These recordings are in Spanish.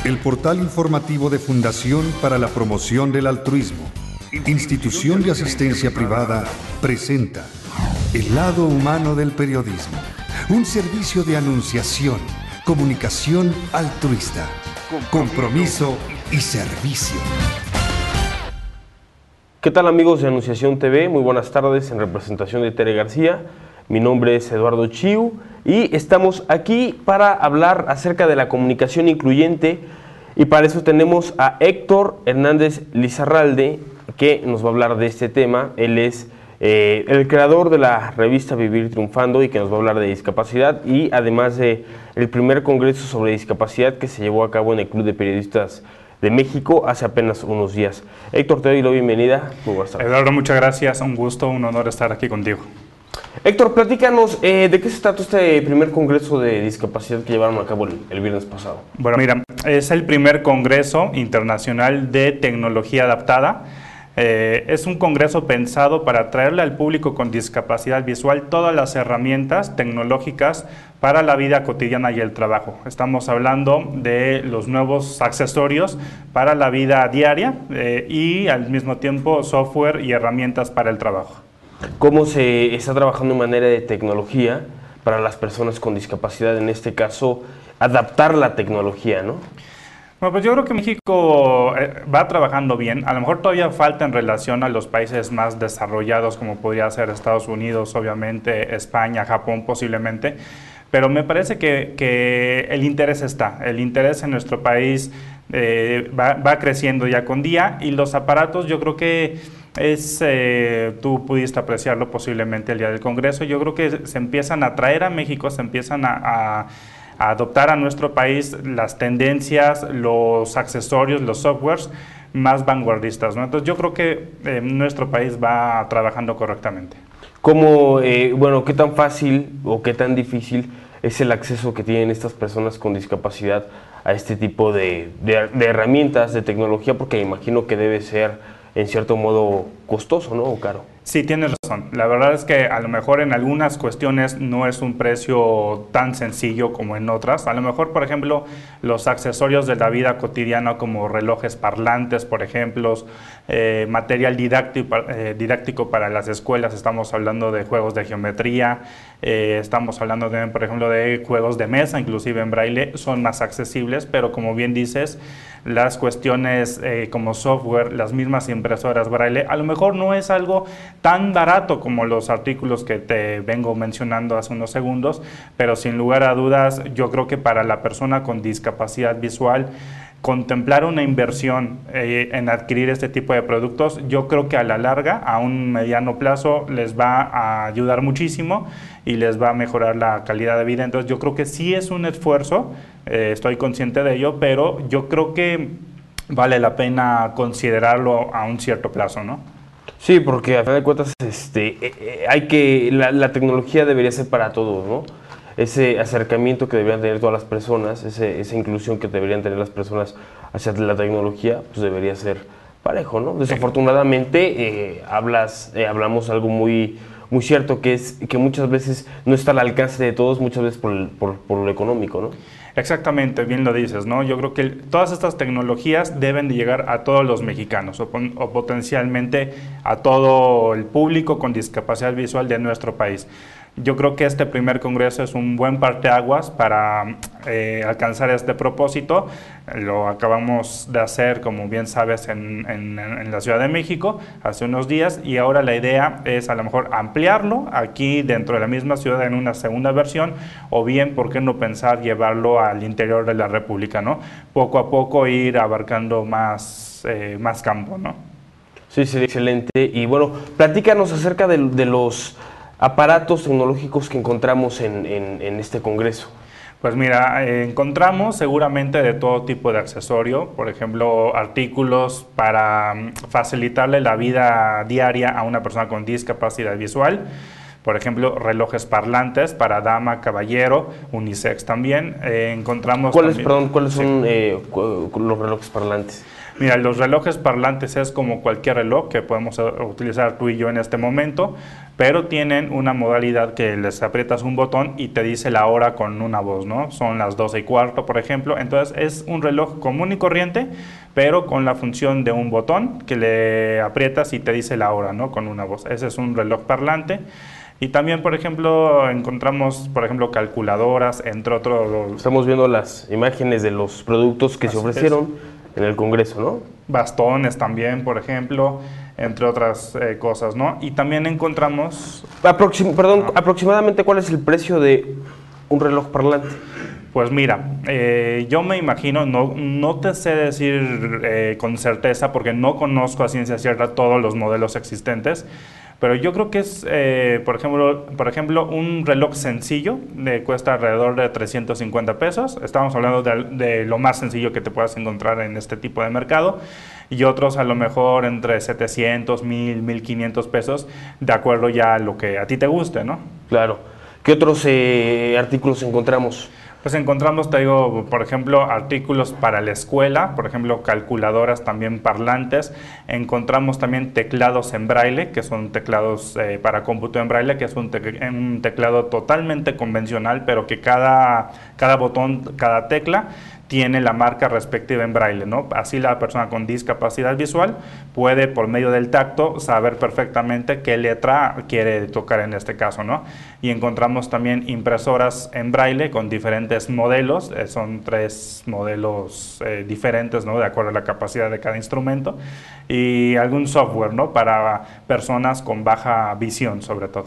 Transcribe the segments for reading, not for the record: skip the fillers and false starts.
El portal informativo de Fundación para la Promoción del Altruismo, institución de asistencia privada, presenta El lado humano del periodismo, un servicio de anunciación, comunicación altruista, compromiso y servicio. ¿Qué tal, amigos de Anunciación TV? Muy buenas tardes en representación de Tere García. Mi nombre es Eduardo Chiu y estamos aquí para hablar acerca de la comunicación incluyente, y para eso tenemos a Héctor Hernández Lizarralde, que nos va a hablar de este tema. Él es el creador de la revista Vivir Triunfando y que nos va a hablar de discapacidad, y además de el primer congreso sobre discapacidad que se llevó a cabo en el Club de Periodistas de México hace apenas unos días. Héctor, te doy la bienvenida. Muy buenas tardes. Eduardo, muchas gracias. Un gusto, un honor estar aquí contigo. Héctor, platícanos, ¿de qué se trata este primer congreso de discapacidad que llevaron a cabo el viernes pasado? Bueno, mira, es el primer congreso internacional de tecnología adaptada. Es un congreso pensado para traerle al público con discapacidad visual todas las herramientas tecnológicas para la vida cotidiana y el trabajo. Estamos hablando de los nuevos accesorios para la vida diaria y al mismo tiempo software y herramientas para el trabajo. ¿Cómo se está trabajando en manera de tecnología para las personas con discapacidad? En este caso, adaptar la tecnología, ¿no? Bueno, pues yo creo que México va trabajando bien. A lo mejor todavía falta en relación a los países más desarrollados, como podría ser Estados Unidos, obviamente, España, Japón posiblemente. Pero me parece que el interés está. El interés en nuestro país va creciendo día con día, y los aparatos, yo creo que tú pudiste apreciarlo posiblemente el día del Congreso. Yo creo que se empiezan a traer a México, se empiezan a adoptar a nuestro país las tendencias, los accesorios, los softwares más vanguardistas, ¿no? Entonces yo creo que nuestro país va trabajando correctamente. ¿Cómo, qué tan fácil o qué tan difícil es el acceso que tienen estas personas con discapacidad a este tipo de herramientas, de tecnología? Porque imagino que debe ser en cierto modo costoso, ¿no? O caro. Sí, tienes razón. La verdad es que a lo mejor en algunas cuestiones no es un precio tan sencillo como en otras. A lo mejor, por ejemplo, los accesorios de la vida cotidiana como relojes parlantes, por ejemplo, material didáctico para las escuelas. Estamos hablando de juegos de geometría, estamos hablando también, por ejemplo, de juegos de mesa, inclusive en braille, son más accesibles, pero como bien dices, las cuestiones como software, las mismas impresoras braille, a lo mejor no es algo tan barato como los artículos que te vengo mencionando hace unos segundos, pero sin lugar a dudas, yo creo que para la persona con discapacidad visual, contemplar una inversión en adquirir este tipo de productos, yo creo que a la larga, a un mediano plazo, les va a ayudar muchísimo y les va a mejorar la calidad de vida. Entonces yo creo que sí es un esfuerzo, estoy consciente de ello, pero yo creo que vale la pena considerarlo a un cierto plazo, ¿no? Sí, porque a final de cuentas la tecnología debería ser para todos, ¿no? Ese acercamiento que deberían tener todas las personas, esa inclusión que deberían tener las personas hacia la tecnología, pues debería ser parejo, ¿no? Desafortunadamente hablamos algo muy cierto, que es que muchas veces no está al alcance de todos, muchas veces por lo económico, ¿no? Exactamente, bien lo dices, ¿no? Yo creo que todas estas tecnologías deben de llegar a todos los mexicanos o potencialmente a todo el público con discapacidad visual de nuestro país. Yo creo que este primer congreso es un buen parteaguas para alcanzar este propósito. Lo acabamos de hacer, como bien sabes, en la Ciudad de México hace unos días, y ahora la idea es a lo mejor ampliarlo aquí dentro de la misma ciudad en una segunda versión, o bien, ¿por qué no pensar llevarlo al interior de la República, ¿no? Poco a poco ir abarcando más campo, ¿no? Sí, sería excelente. Y bueno, platícanos acerca de los aparatos tecnológicos que encontramos en este congreso. Pues mira, encontramos seguramente de todo tipo de accesorio, por ejemplo, artículos para facilitarle la vida diaria a una persona con discapacidad visual. Por ejemplo, relojes parlantes para dama, caballero, unisex también. Encontramos ¿Cuáles son los relojes parlantes? Mira, los relojes parlantes es como cualquier reloj que podemos utilizar tú y yo en este momento, pero tienen una modalidad que les aprietas un botón y te dice la hora con una voz, ¿no? Son las 12:15, por ejemplo. Entonces es un reloj común y corriente, pero con la función de un botón que le aprietas y te dice la hora, ¿no? Con una voz. Ese es un reloj parlante. Y también, por ejemplo, encontramos, por ejemplo, calculadoras, entre otros. Estamos viendo las imágenes de los productos que se ofrecieron en el Congreso, ¿no? Bastones también, por ejemplo, entre otras cosas, ¿no? Y también encontramos... Aproximadamente, ¿cuál es el precio de un reloj parlante? Pues mira, yo me imagino, no te sé decir con certeza porque no conozco a ciencia cierta todos los modelos existentes, pero yo creo que es, por ejemplo, un reloj sencillo cuesta alrededor de 350 pesos. Estamos hablando de lo más sencillo que te puedas encontrar en este tipo de mercado. Y otros a lo mejor entre 700, 1000, 1500 pesos, de acuerdo ya a lo que a ti te guste, ¿no? Claro. ¿Qué otros artículos encontramos? Pues encontramos, te digo, por ejemplo, artículos para la escuela, por ejemplo, calculadoras también parlantes. Encontramos también teclados en braille, que son teclados para cómputo en braille, que es un teclado totalmente convencional, pero que cada botón, cada tecla tiene la marca respectiva en braille, ¿no? Así la persona con discapacidad visual puede, por medio del tacto, saber perfectamente qué letra quiere tocar en este caso, ¿no? Y encontramos también impresoras en braille con diferentes modelos, son 3 modelos diferentes, ¿no? De acuerdo a la capacidad de cada instrumento, y algún software, ¿no? Para personas con baja visión, sobre todo.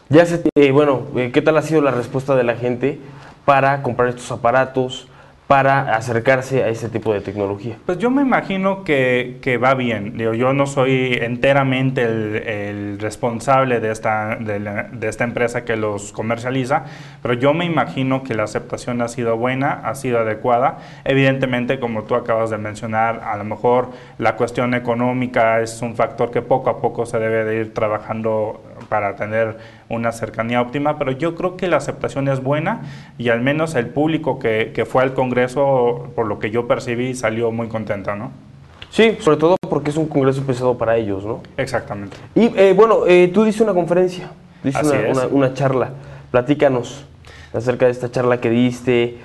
¿Qué tal ha sido la respuesta de la gente para comprar estos aparatos, para acercarse a este tipo de tecnología? Pues yo me imagino que va bien. Yo no soy enteramente el responsable de esta empresa que los comercializa, pero yo me imagino que la aceptación ha sido buena, ha sido adecuada. Evidentemente, como tú acabas de mencionar, a lo mejor la cuestión económica es un factor que poco a poco se debe de ir trabajando para tener una cercanía óptima, pero yo creo que la aceptación es buena y al menos el público que fue al Congreso, por lo que yo percibí, salió muy contento, ¿no? Sí, sobre todo porque es un congreso pensado para ellos, ¿no? Exactamente. Y tú diste una conferencia, diste una charla. Platícanos acerca de esta charla que diste.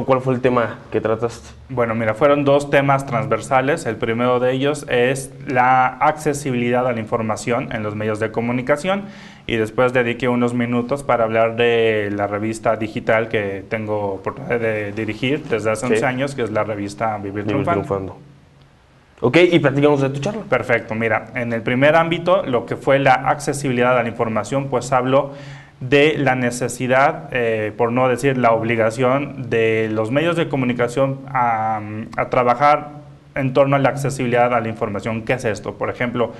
¿Cuál fue el tema que trataste? Bueno, mira, fueron 2 temas transversales. El primero de ellos es la accesibilidad a la información en los medios de comunicación y después dediqué unos minutos para hablar de la revista digital que tengo oportunidad de dirigir desde hace 11 años, que es la revista Vivir Triunfando. Ok, y platícanos de tu charla. Perfecto, mira, en el primer ámbito, lo que fue la accesibilidad a la información, pues hablo de la necesidad, por no decir la obligación, de los medios de comunicación a trabajar en torno a la accesibilidad a la información. ¿Qué es esto? Por ejemplo,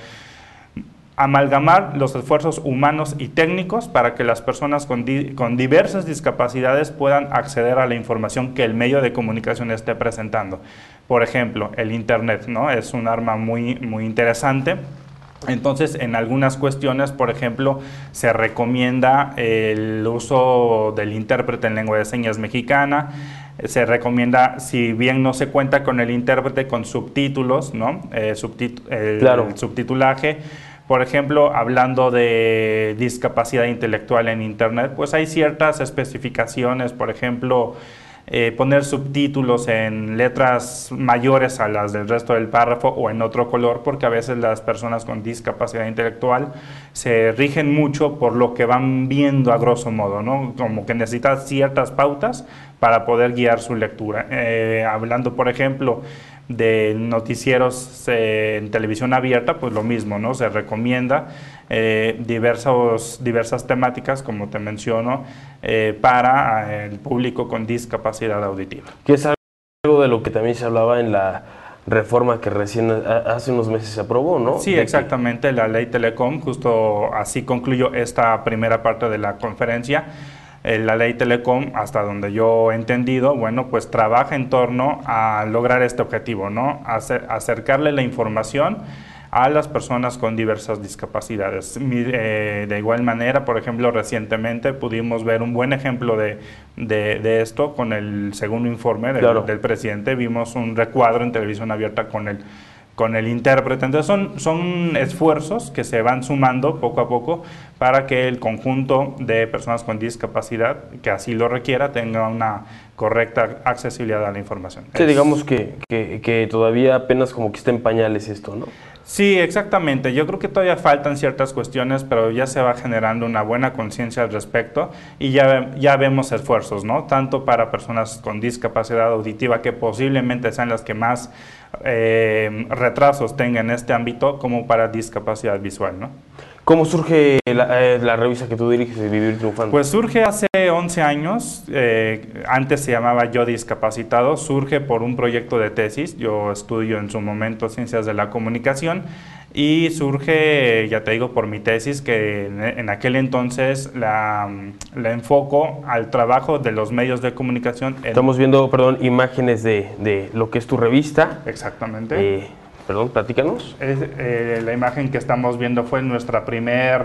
amalgamar los esfuerzos humanos y técnicos para que las personas con diversas discapacidades puedan acceder a la información que el medio de comunicación esté presentando. Por ejemplo, el Internet, ¿no? Es un arma muy, muy interesante. Entonces, en algunas cuestiones, por ejemplo, se recomienda el uso del intérprete en lengua de señas mexicana. Se recomienda, si bien no se cuenta con el intérprete, con subtítulos, ¿no? El subtitulaje. Por ejemplo, hablando de discapacidad intelectual en Internet, pues hay ciertas especificaciones, por ejemplo, poner subtítulos en letras mayores a las del resto del párrafo o en otro color, porque a veces las personas con discapacidad intelectual se rigen mucho por lo que van viendo a grosso modo, ¿no? Como que necesitan ciertas pautas para poder guiar su lectura. Hablando, por ejemplo, de noticieros en televisión abierta, pues lo mismo, ¿no? Se recomienda diversas temáticas, como te menciono, para el público con discapacidad auditiva. Que es algo de lo que también se hablaba en la reforma que recién hace unos meses se aprobó, ¿no? Sí, exactamente, la ley Telecom, justo así concluyo esta primera parte de la conferencia. La ley Telecom, hasta donde yo he entendido, bueno, pues trabaja en torno a lograr este objetivo, ¿no? Acercarle la información a las personas con diversas discapacidades. De igual manera, por ejemplo, recientemente pudimos ver un buen ejemplo de esto con el segundo informe del presidente. Vimos un recuadro en televisión abierta con el intérprete. Entonces son esfuerzos que se van sumando poco a poco para que el conjunto de personas con discapacidad, que así lo requiera, tenga una correcta accesibilidad a la información. Sí, digamos que todavía apenas como que está en pañales esto, ¿no? Sí, exactamente. Yo creo que todavía faltan ciertas cuestiones, pero ya se va generando una buena conciencia al respecto y ya vemos esfuerzos, ¿no? Tanto para personas con discapacidad auditiva, que posiblemente sean las que más retrasos tengan en este ámbito, como para discapacidad visual, ¿no? ¿Cómo surge la revista que tú diriges, Vivir Triunfando? Pues surge hace 11 años, antes se llamaba Yo Discapacitado, surge por un proyecto de tesis. Yo estudio en su momento Ciencias de la Comunicación y surge, ya te digo, por mi tesis, que en aquel entonces la enfoco al trabajo de los medios de comunicación. Estamos viendo, perdón, imágenes de lo que es tu revista. Exactamente. Perdón, platícanos. La imagen que estamos viendo fue nuestra primer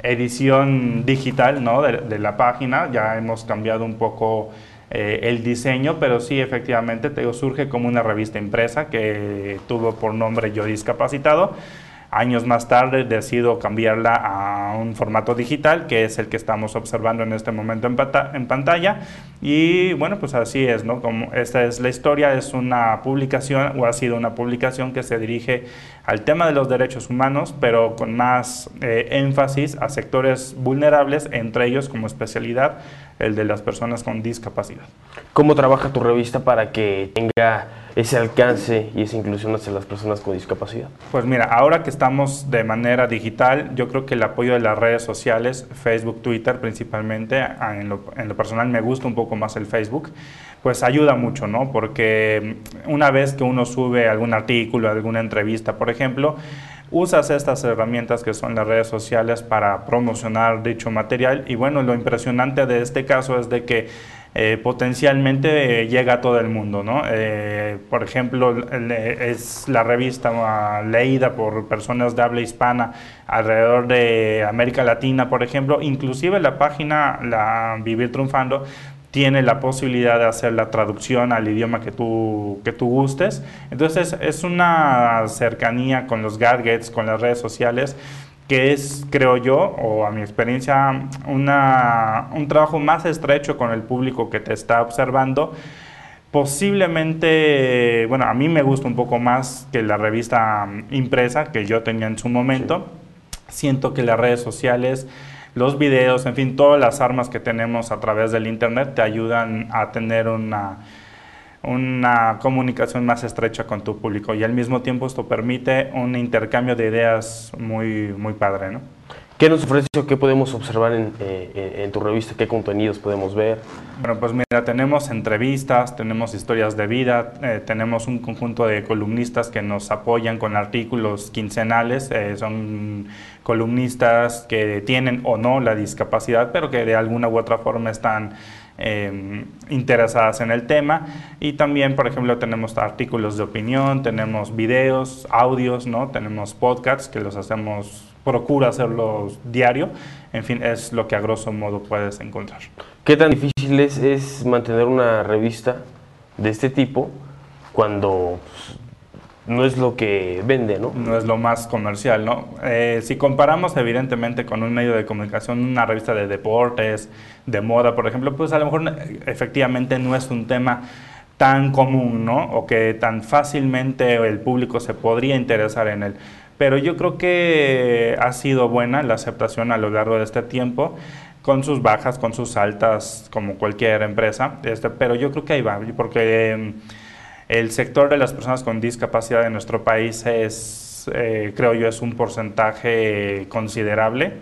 edición digital, ¿no? de la página. Ya hemos cambiado un poco el diseño, pero sí, efectivamente, te digo, surge como una revista impresa que tuvo por nombre Yo Discapacitado. Años más tarde decido cambiarla a un formato digital, que es el que estamos observando en este momento en pantalla. Y bueno, pues así es, ¿no? Como esta es la historia, es una publicación, o ha sido una publicación que se dirige al tema de los derechos humanos, pero con más énfasis a sectores vulnerables, entre ellos como especialidad el de las personas con discapacidad. ¿Cómo trabaja tu revista para que tenga ese alcance y esa inclusión hacia las personas con discapacidad? Pues mira, ahora que estamos de manera digital, yo creo que el apoyo de las redes sociales, Facebook, Twitter principalmente, en lo personal me gusta un poco más el Facebook, pues ayuda mucho, ¿no? Porque una vez que uno sube algún artículo, alguna entrevista, por ejemplo, usas estas herramientas que son las redes sociales para promocionar dicho material. Y bueno, lo impresionante de este caso es de que potencialmente llega a todo el mundo, ¿no? Por ejemplo, es la revista leída por personas de habla hispana alrededor de América Latina, por ejemplo. Inclusive la página, la Vivir Triunfando, tiene la posibilidad de hacer la traducción al idioma que tú gustes. Entonces es una cercanía con los gadgets, con las redes sociales, que es, creo yo, o a mi experiencia, un trabajo más estrecho con el público que te está observando. Posiblemente, bueno, a mí me gusta un poco más que la revista impresa que yo tenía en su momento. Sí. Siento que las redes sociales, los videos, en fin, todas las armas que tenemos a través del internet te ayudan a tener una comunicación más estrecha con tu público, y al mismo tiempo esto permite un intercambio de ideas muy, muy padre, ¿no? ¿Qué nos ofrece o qué podemos observar en tu revista? ¿Qué contenidos podemos ver? Bueno, pues mira, tenemos entrevistas, tenemos historias de vida, tenemos un conjunto de columnistas que nos apoyan con artículos quincenales. Son columnistas que tienen o no la discapacidad, pero que de alguna u otra forma están interesadas en el tema. Y también, por ejemplo, tenemos artículos de opinión, tenemos videos, audios, ¿no? Tenemos podcasts que los hacemos, procuro hacerlos diario. En fin, es lo que a grosso modo puedes encontrar. ¿Qué tan difícil es mantener una revista de este tipo cuando no es lo que vende, ¿no? No es lo más comercial, ¿no? Si comparamos evidentemente con un medio de comunicación, una revista de deportes, de moda, por ejemplo, pues a lo mejor efectivamente no es un tema tan común, ¿no? O que tan fácilmente el público se podría interesar en él. Pero yo creo que ha sido buena la aceptación a lo largo de este tiempo, con sus bajas, con sus altas, como cualquier empresa, pero yo creo que ahí va, porque el sector de las personas con discapacidad en nuestro país es, creo yo, es un porcentaje considerable.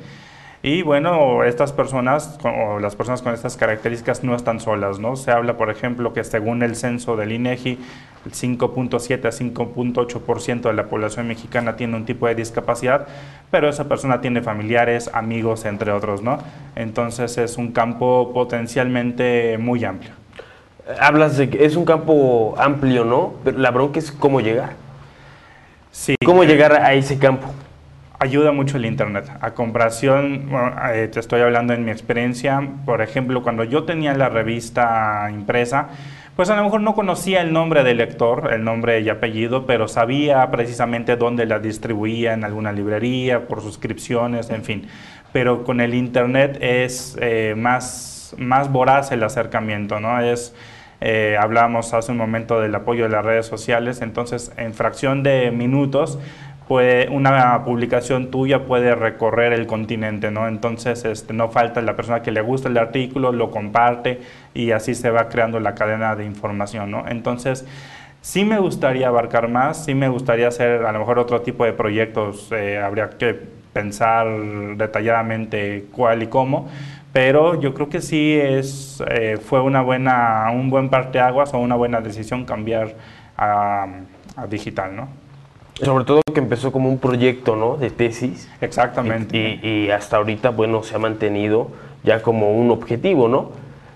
Y bueno, estas personas, o las personas con estas características, no están solas, ¿no? Se habla, por ejemplo, que según el censo del INEGI, el 5.7 a 5.8% de la población mexicana tiene un tipo de discapacidad, pero esa persona tiene familiares, amigos, entre otros, ¿no? Entonces es un campo potencialmente muy amplio. Hablas de que es un campo amplio, ¿no? Pero la bronca es cómo llegar. Sí. ¿Cómo llegar a ese campo? Ayuda mucho el Internet. A comparación, bueno, te estoy hablando en mi experiencia, por ejemplo, cuando yo tenía la revista impresa, pues a lo mejor no conocía el nombre del lector, el nombre y apellido, pero sabía precisamente dónde la distribuía, en alguna librería, por suscripciones, en fin. Pero con el Internet es más voraz el acercamiento, ¿no? Hablábamos hace un momento del apoyo de las redes sociales, entonces en fracción de minutos una publicación tuya puede recorrer el continente, ¿no? Entonces no falta la persona que le gusta el artículo, lo comparte y así se va creando la cadena de información, ¿no? Entonces sí me gustaría abarcar más, sí me gustaría hacer a lo mejor otro tipo de proyectos, habría que pensar detalladamente cuál y cómo, pero yo creo que sí fue un buen parteaguas o una buena decisión cambiar a digital, ¿no? Sobre todo que empezó como un proyecto, ¿no?, de tesis. Exactamente. Y hasta ahorita, bueno, se ha mantenido ya como un objetivo, ¿no?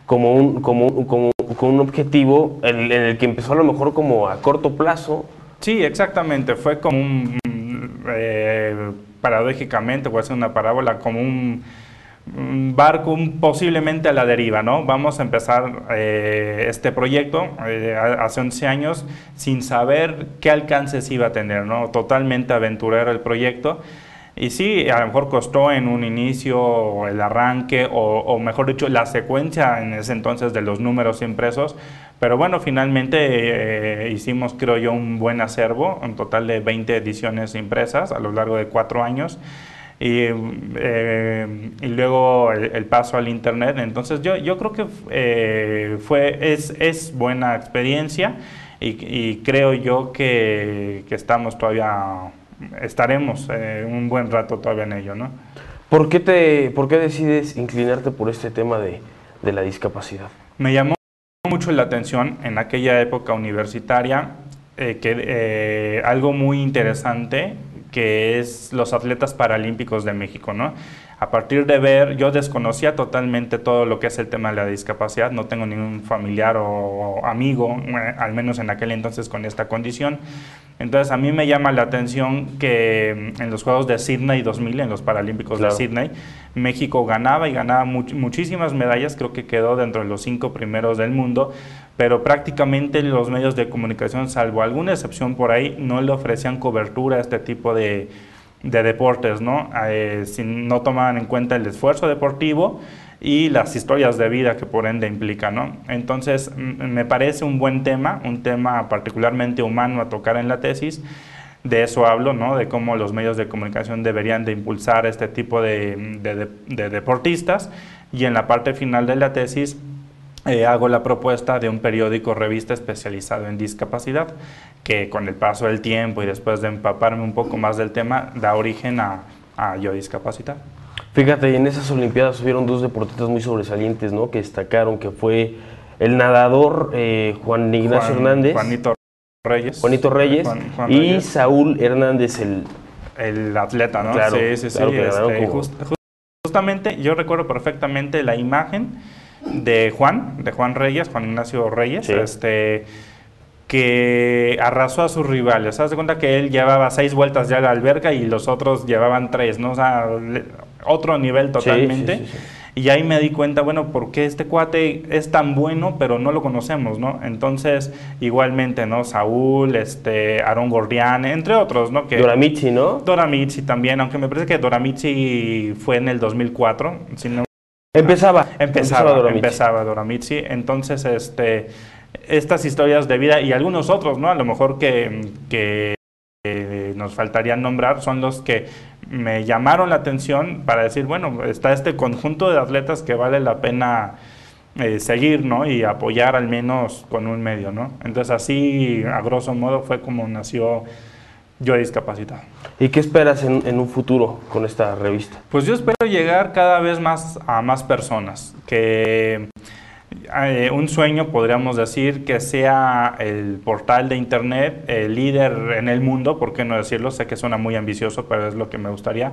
Como un objetivo en el que empezó a lo mejor como a corto plazo. Sí, exactamente. Fue como paradójicamente, voy a hacer una parábola, como un barco posiblemente a la deriva, ¿no? Vamos a empezar este proyecto hace 11 años sin saber qué alcances iba a tener, ¿no? Totalmente aventurero el proyecto. Y sí, a lo mejor costó en un inicio el arranque o mejor dicho, la secuencia en ese entonces de los números impresos, pero bueno, finalmente hicimos, creo yo, un buen acervo, un total de 20 ediciones impresas a lo largo de 4 años. Y luego el paso al Internet. Entonces yo creo que es buena experiencia y creo yo que estaremos un buen rato todavía en ello, ¿no? ¿Por qué decides inclinarte por este tema de la discapacidad? Me llamó mucho la atención en aquella época universitaria algo muy interesante, que es los atletas paralímpicos de México, ¿no? A partir de ver, yo desconocía totalmente todo lo que es el tema de la discapacidad, no tengo ningún familiar o amigo, al menos en aquel entonces, con esta condición. Entonces a mí me llama la atención que en los Juegos de Sydney 2000, en los Paralímpicos de Sydney, México ganaba y ganaba muchísimas medallas, creo que quedó dentro de los 5 primeros del mundo, pero prácticamente los medios de comunicación, salvo alguna excepción por ahí, no le ofrecían cobertura a este tipo de deportes, ¿no? No tomaban en cuenta el esfuerzo deportivo y las historias de vida que por ende implica, ¿no? Entonces me parece un buen tema, un tema particularmente humano a tocar en la tesis. De eso hablo, ¿no? De cómo los medios de comunicación deberían de impulsar este tipo de deportistas, y en la parte final de la tesis hago la propuesta de un periódico revista especializado en discapacidad, que con el paso del tiempo y después de empaparme un poco más del tema, da origen a Yo Discapacidad. Fíjate, en esas Olimpiadas hubieron 2 deportistas muy sobresalientes, ¿no?, que destacaron, que fue el nadador Juan Ignacio Hernández. Juanito Reyes. Juan y Reyes. Saúl Hernández, el atleta, ¿no? Claro, sí. Claro que justamente yo recuerdo perfectamente la imagen de Juan Reyes, Juan Ignacio Reyes, sí, que arrasó a sus rivales. Haz de cuenta que él llevaba 6 vueltas ya a la alberca y los otros llevaban 3, ¿no? O sea, otro nivel totalmente. Sí. Y ahí me di cuenta, bueno, ¿por qué este cuate es tan bueno, pero no lo conocemos, ¿no? Entonces, igualmente, ¿no? Saúl, Aarón Gordián, entre otros, ¿no? Doramichi, ¿no? Doramichi también, aunque me parece que Doramichi fue en el 2004, si no... Empezaba Doramichi. Entonces, estas historias de vida y algunos otros, ¿no? A lo mejor que nos faltaría nombrar, son los que me llamaron la atención para decir, bueno, está este conjunto de atletas que vale la pena seguir, ¿no? Y apoyar al menos con un medio, ¿no? Entonces así, a grosso modo, fue como nació Yo Discapacidad. ¿Y qué esperas en un futuro con esta revista? Pues yo espero llegar cada vez más a más personas, que un sueño, podríamos decir, que sea el portal de internet líder en el mundo, ¿por qué no decirlo? Sé que suena muy ambicioso, pero es lo que me gustaría,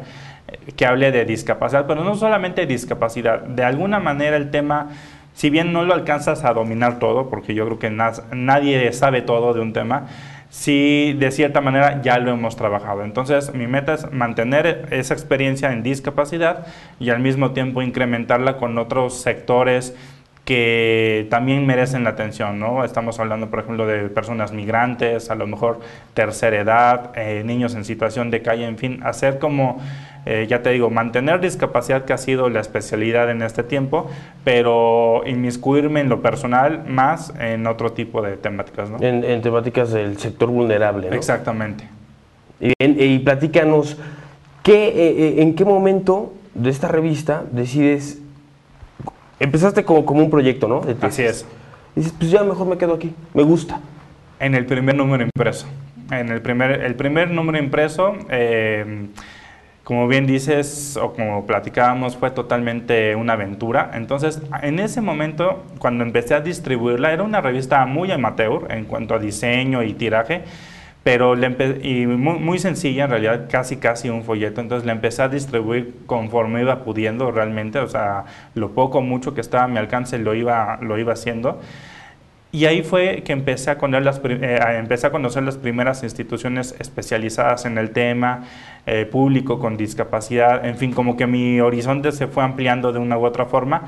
que hable de discapacidad, pero no solamente discapacidad, de alguna manera el tema, si bien no lo alcanzas a dominar todo, porque yo creo que nadie sabe todo de un tema, sí, de cierta manera ya lo hemos trabajado. Entonces, mi meta es mantener esa experiencia en discapacidad y al mismo tiempo incrementarla con otros sectores que también merecen la atención, ¿no? Estamos hablando, por ejemplo, de personas migrantes, a lo mejor tercera edad, niños en situación de calle, en fin, hacer como, ya te digo, mantener discapacidad, que ha sido la especialidad en este tiempo, pero inmiscuirme en lo personal más en otro tipo de temáticas, ¿no? En temáticas del sector vulnerable, ¿no? Exactamente. Y platícanos, ¿en qué momento de esta revista decides? Empezaste como un proyecto, ¿no? Así es. Y dices, pues ya mejor me quedo aquí, me gusta. En el primer número impreso. En el primer número impreso, como bien dices, o como platicábamos, fue totalmente una aventura. Entonces, en ese momento, cuando empecé a distribuirla, era una revista muy amateur en cuanto a diseño y tiraje, pero muy sencilla, en realidad casi un folleto. Entonces la empecé a distribuir conforme iba pudiendo realmente, o sea, lo poco o mucho que estaba a mi alcance lo iba haciendo. Y ahí fue que empecé a conocer las primeras instituciones especializadas en el tema, público con discapacidad, en fin, como que mi horizonte se fue ampliando de una u otra forma.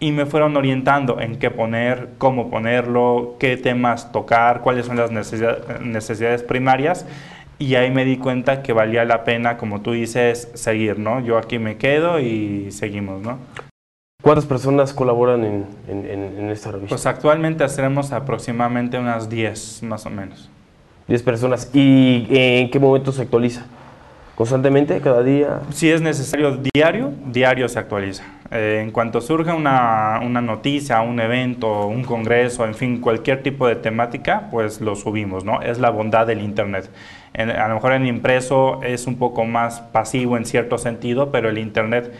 Y me fueron orientando en qué poner, cómo ponerlo, qué temas tocar, cuáles son las necesidades primarias. Y ahí me di cuenta que valía la pena, como tú dices, seguir, ¿no? Yo aquí me quedo y seguimos, ¿no? ¿Cuántas personas colaboran en esta revista? Pues actualmente tenemos aproximadamente unas 10, más o menos. 10 personas. ¿Y en qué momento se actualiza? ¿Constantemente? ¿Cada día? Si es necesario, diario se actualiza. En cuanto surja una noticia, un evento, un congreso, en fin, cualquier tipo de temática, pues lo subimos, ¿no? Es la bondad del Internet. A lo mejor en impreso es un poco más pasivo en cierto sentido, pero el Internet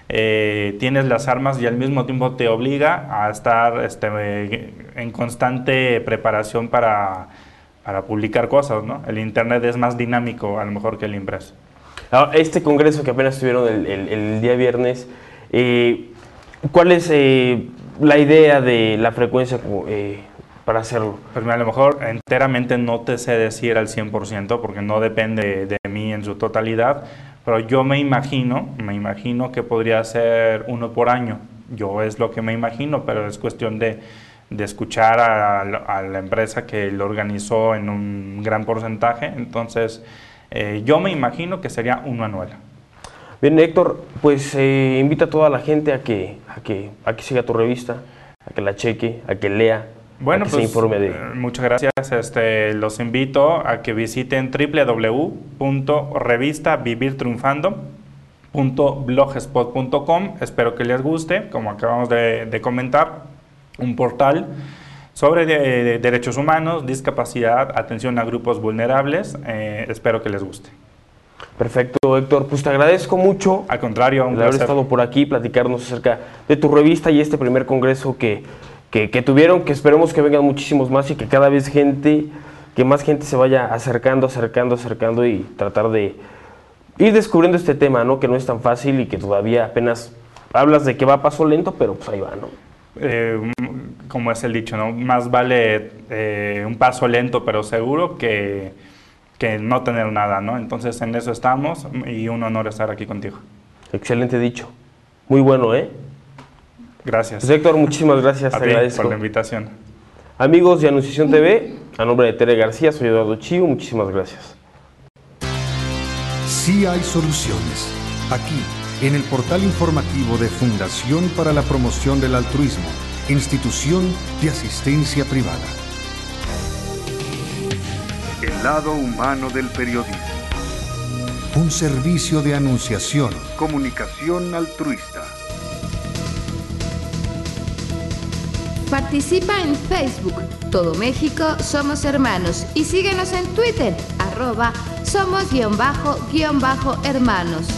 tienes las armas y al mismo tiempo te obliga a estar en constante preparación para publicar cosas, ¿no? El Internet es más dinámico a lo mejor que el impreso. Ahora, este congreso que apenas tuvieron el día viernes, ¿cuál es la idea de la frecuencia para hacerlo? Pues a lo mejor enteramente no te sé decir al 100% porque no depende de mí en su totalidad, pero yo me imagino que podría ser uno por año. Yo es lo que me imagino, pero es cuestión de escuchar a la empresa que lo organizó en un gran porcentaje. Entonces, yo me imagino que sería uno anual. Bien, Héctor, pues invita a toda la gente a que siga tu revista, a que la cheque, a que lea, bueno, a que pues, se informe de... Muchas gracias. Los invito a que visiten www.revistavivirtriunfando.blogspot.com. Espero que les guste, como acabamos de comentar, un portal sobre derechos humanos, discapacidad, atención a grupos vulnerables. Espero que les guste. Perfecto, Héctor. Pues te agradezco mucho. Al contrario, un placer. Haber estado por aquí, platicarnos acerca de tu revista y este primer congreso que tuvieron, que esperemos que vengan muchísimos más y que cada vez más gente se vaya acercando y tratar de ir descubriendo este tema, ¿no? Que no es tan fácil y que todavía apenas hablas de que va a paso lento, pero pues ahí va, ¿no? Como es el dicho, ¿no? Más vale un paso lento pero seguro que no tener nada, ¿no? Entonces en eso estamos y un honor estar aquí contigo. Excelente dicho. Muy bueno, ¿eh? Gracias. Pues, Héctor, muchísimas gracias, te agradezco. por la invitación. Amigos de Anunciación TV, a nombre de Tere García, soy Eduardo Chiu, muchísimas gracias. Sí hay soluciones. Aquí, en el portal informativo de Fundación para la Promoción del Altruismo, Institución de Asistencia Privada. El lado humano del periodismo. Un servicio de anunciación, comunicación altruista. Participa en Facebook, Todo México Somos Hermanos, y síguenos en Twitter, @somos_hermanos.